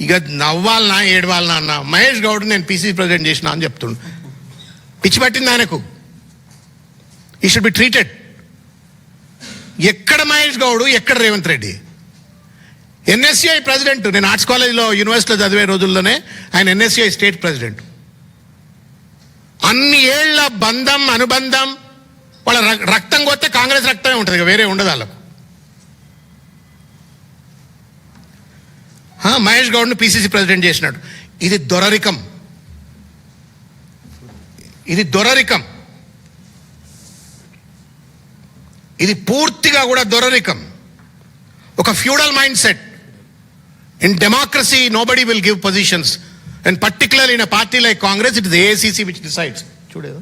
ఇక నవ్వాలనా ఏడవాలనా అన్న మహేష్ గౌడ్ నేను పీసీసీ ప్రెసిడెంట్ చేసిన అని చెప్తుండు. పిచ్చి పట్టింది ఆయనకు. ఈ షుడ్ బి ట్రీటెడ్. ఎక్కడ మహేష్ గౌడ్, ఎక్కడ రేవంత్ రెడ్డి? NSCI president. నేను ఆర్ట్స్ కాలేజ్లో యూనివర్సిటీలో చదివే రోజుల్లోనే ఆయన ఎన్ఎస్సిఐ స్టేట్ ప్రెసిడెంట్. అన్ని ఏళ్ల బంధం అనుబంధం, వాళ్ళ రక్తం కొత్తే కాంగ్రెస్ రక్తమే ఉంటుంది, ఇక వేరే ఉండదు వాళ్ళకు. మహేష్ గౌడ్ను పీసీసీ ప్రెసిడెంట్ చేసినాడు. ఇది దొరరికం, ఇది దొరరికం, ఇది పూర్తిగా కూడా దొరరికం. ఒక feudal mindset. In democracy nobody will give positions, and particularly in a party like Congress it is AICC which decides. చూడేదా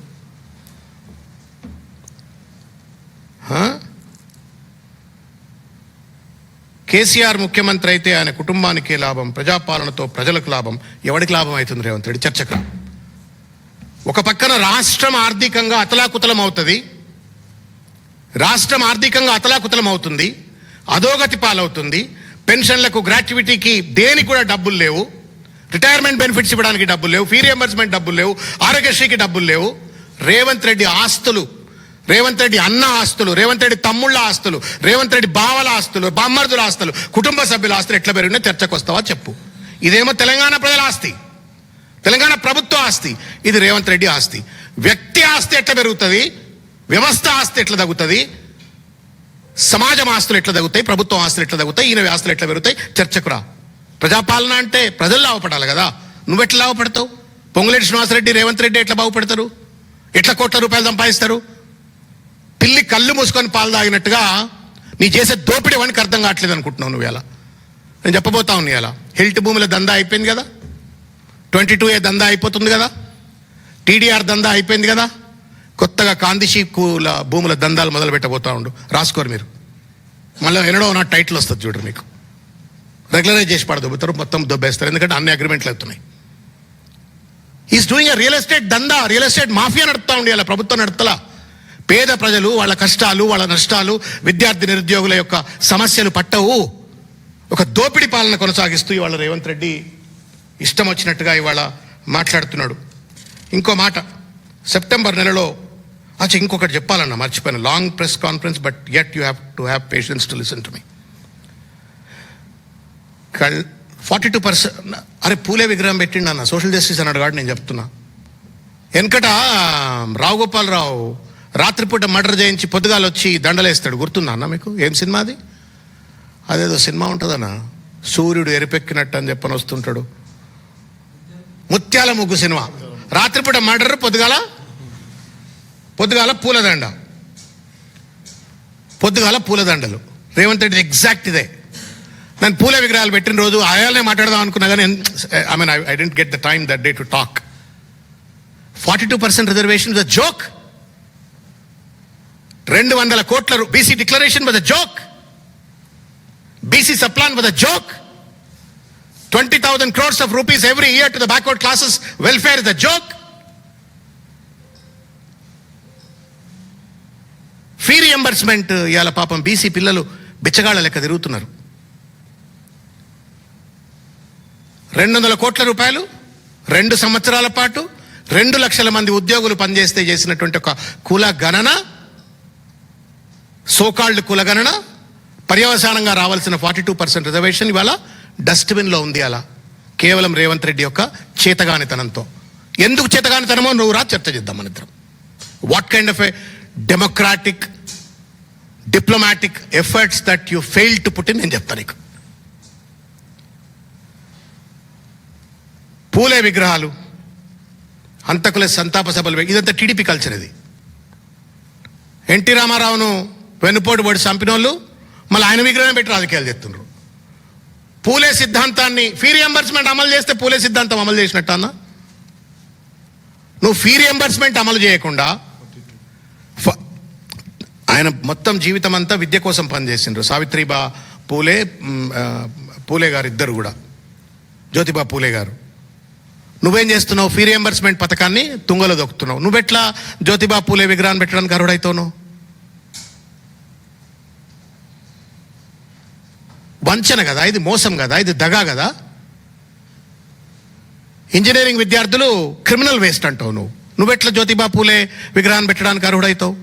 కేసీఆర్ ముఖ్యమంత్రి అయితే ఆయన కుటుంబానికి లాభం, ప్రజాపాలనతో ప్రజలకు లాభం. ఎవరికి లాభం అవుతుంది రేవంత్ రెడ్డి? చర్చకు. ఒక పక్కన రాష్ట్రం ఆర్థికంగా అతలాకుతలం అవుతుంది, రాష్ట్రం ఆర్థికంగా అతలాకుతలం అవుతుంది, అధోగతి పాలవుతుంది. పెన్షన్లకు, గ్రాట్యుటీకి, దేనికి కూడా డబ్బులు లేవు. రిటైర్మెంట్ బెనిఫిట్స్ ఇవ్వడానికి డబ్బులు లేవు, ఫీ రియంబర్స్మెంట్ డబ్బులు లేవు, ఆరోగ్యశ్రీకి డబ్బులు లేవు. రేవంత్ రెడ్డి ఆస్తులు, రేవంత్ రెడ్డి అన్న ఆస్తులు, రేవంత్ రెడ్డి తమ్ముళ్ళ ఆస్తులు, రేవంత్ రెడ్డి బావల ఆస్తులు, బామ్మర్దుల ఆస్తులు, కుటుంబ సభ్యుల ఆస్తులు ఎట్లా పెరిగినా చర్చకు వస్తావా చెప్పు. ఇదేమో తెలంగాణ ప్రజల ఆస్తి, తెలంగాణ ప్రభుత్వ ఆస్తి. ఇది రేవంత్ రెడ్డి ఆస్తి. వ్యక్తి ఆస్తి ఎట్లా పెరుగుతుంది, వ్యవస్థ ఆస్తి ఎట్లా తగ్గుతుంది, సమాజం ఆస్తులు ఎట్లా తగ్గుతాయి, ప్రభుత్వం ఆస్తులు ఎట్లా తగ్గుతాయి, ఈయన ఆస్తులు ఎట్లా పెరుగుతాయి, చర్చకు రా. ప్రజాపాలన అంటే ప్రజలు లాభపడాలి కదా. నువ్వెట్లా లాభపడతావు? పొంగులేటి శ్రీనివాసరెడ్డి, రేవంత్ రెడ్డి ఎట్లా బాగుపడతారు? ఎట్లా కోట్ల రూపాయలు సంపాదిస్తారు? పిల్లి కళ్ళు మూసుకొని పాలు తాగినట్టుగా నీ చేసే దోపిడీ వానికి అర్థం కావట్లేదు అనుకుంటున్నావు నువ్వు. ఇలా నేను చెప్పబోతా ఉన్నా. ఇలా హిల్ట్ భూముల దందా అయిపోయింది కదా, 22A దందా అయిపోతుంది కదా, TDR దందా అయిపోయింది కదా, కొత్తగా కాందిశీకుల భూముల దందాలు మొదలు పెట్టబోతా ఉండు. రాసుకోరు మీరు. మళ్ళీ ఎన్నడో నా టైటిల్ వస్తుంది చూడరు మీకు. రెగ్యులరైజ్ చేసి పడదొబ్బుతారు, మొత్తం దొబ్బేస్తారు. ఎందుకంటే అన్ని అగ్రిమెంట్లు అవుతున్నాయి. ఈజ్ డూయింగ్ రియల్ ఎస్టేట్ దందా, రియల్ ఎస్టేట్ మాఫియా నడుపుతా ఉండి అలా ప్రభుత్వం నడుపుతలా. పేద ప్రజలు, వాళ్ళ కష్టాలు, వాళ్ళ నష్టాలు, విద్యార్థి నిరుద్యోగుల యొక్క సమస్యలు పట్టవు. ఒక దోపిడీ పాలన కొనసాగిస్తూ ఇవాళ రేవంత్ రెడ్డి ఇష్టం వచ్చినట్టుగా ఇవాళ మాట్లాడుతున్నాడు. ఇంకో మాట, సెప్టెంబర్ నెలలో ఇంకొకటి చెప్పాలన్నా మర్చిపోయాను. Long press conference, but yet you have to have patience to listen to me. 42%. అరే పూలే విగ్రహం పెట్టిండు అన్న, సోషల్ జస్టిస్ అన్నాడు కాబట్టి నేను చెప్తున్నా. వెనకట రావు గోపాలరావు రాత్రిపూట మర్డర్ చేయించి పొద్దుగాలు వచ్చి దండలేస్తాడు, గుర్తుందా అన్న మీకు? ఏం సినిమా అది? అదేదో సినిమా ఉంటుందన్న, సూర్యుడు ఎరిపెక్కినట్టు అని చెప్పని వస్తుంటాడు. ముత్యాల ముగ్గు సినిమా. రాత్రిపూట మర్డర్, పొద్దుగాల పూలదండ, పొద్దుగాల పూలదండలు. రేవంత్ రెడ్డి ఎగ్జాక్ట్ ఇదే. నేను పూల విగ్రహాలు పెట్టిన రోజు ఆయాలనే మాట్లాడదాం అనుకున్నా కానీ I didn't get the time that day to talk. 42% reservation was a joke. 200 కోట్ల BC declaration was a joke. BC sub plan was a joke. 20,000 crores of rupees every year to the backward classes welfare is a joke. Fee reimbursement ఇవాళ పాపం BC పిల్లలు బిచ్చగాళ్ళ లెక్క తిరుగుతున్నారు. 200 కోట్ల రూపాయలు 2 సంవత్సరాల పాటు 2 లక్షల మంది ఉద్యోగులు పనిచేస్తే చేసినటువంటి ఒక కుల గణన, సోకాల్డ్ కుల గణన, పర్యవసానంగా రావాల్సిన 42% రిజర్వేషన్ ఇవాళ డస్ట్బిన్లో ఉంది. అలా కేవలం రేవంత్ రెడ్డి యొక్క చేతగానితనంతో. ఎందుకు చేతగానితనమో నువ్వు రా చర్చ చేద్దాం మన ఇద్దరం. What kind of a democratic diplomatic efforts that you fail to put in నేను చెప్తాను నీకు. పూలే విగ్రహాలు, హంతకుల సంతాప సభలు, ఇదంతా టీడీపీ కల్చర్. ఇది ఎన్టీ రామారావును వెన్నుపోటు పడి చంపిన వాళ్ళు మళ్ళీ ఆయన విగ్రహం పెట్టి రాజకీయాలు చేస్తున్నారు. పూలే సిద్ధాంతాన్ని, ఫీ రియంబర్స్మెంట్ అమలు చేస్తే పూలే సిద్ధాంతం అమలు చేసినట్టు అన్న. నువ్వు ఫీ రియంబర్స్మెంట్ అమలు చేయకుండా, ఆయన మొత్తం జీవితం అంతా విద్య కోసం పనిచేసిండ్రు. సావిత్రిబా పూలే, పూలే గారు ఇద్దరు కూడా, జ్యోతిబా పూలే గారు. నువ్వేం చేస్తున్నావు? ఫీ రియంబర్స్మెంట్ పథకాన్ని తుంగలో దొక్కుతున్నావు. నువ్వెట్లా జ్యోతిబా పూలే విగ్రహాన్ని పెట్టడానికి అర్హుడైతావు? వంచన కదా ఇది, మోసం కదా ఇది, దగా కదా. ఇంజనీరింగ్ విద్యార్థులు క్రిమినల్ వేస్ట్ అంటావు నువ్వెట్లా జ్యోతిబా పూలే విగ్రహాన్ని పెట్టడానికి అర్హుడైతావు?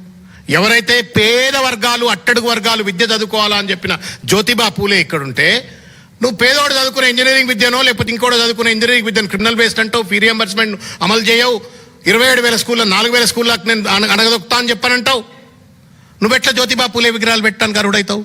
ఎవరైతే పేద వర్గాలు, అట్టడుగు వర్గాలు విద్య చదువుకోవాలా అని చెప్పిన జ్యోతిబా పూలే ఇక్కడుంటే, నువ్వు పేదోడు చదువుకునే ఇంజనీరింగ్ విద్యనో లేకపోతే ఇంకోటి చదువుకునే ఇంజనీరింగ్ విద్యను క్రిమినల్ వేస్ట్ అంటావు, ఫీ రియంబర్స్మెంట్ అమలు చేయవు, 27,000 స్కూల్లో 4,000 స్కూళ్ళకి నేను అణగదొక్కుతా అని చెప్పానంటావు. నువ్వెట్లా జ్యోతిబా పూలే విగ్రహాలు పెట్టడానికి అర్హుడైతావు?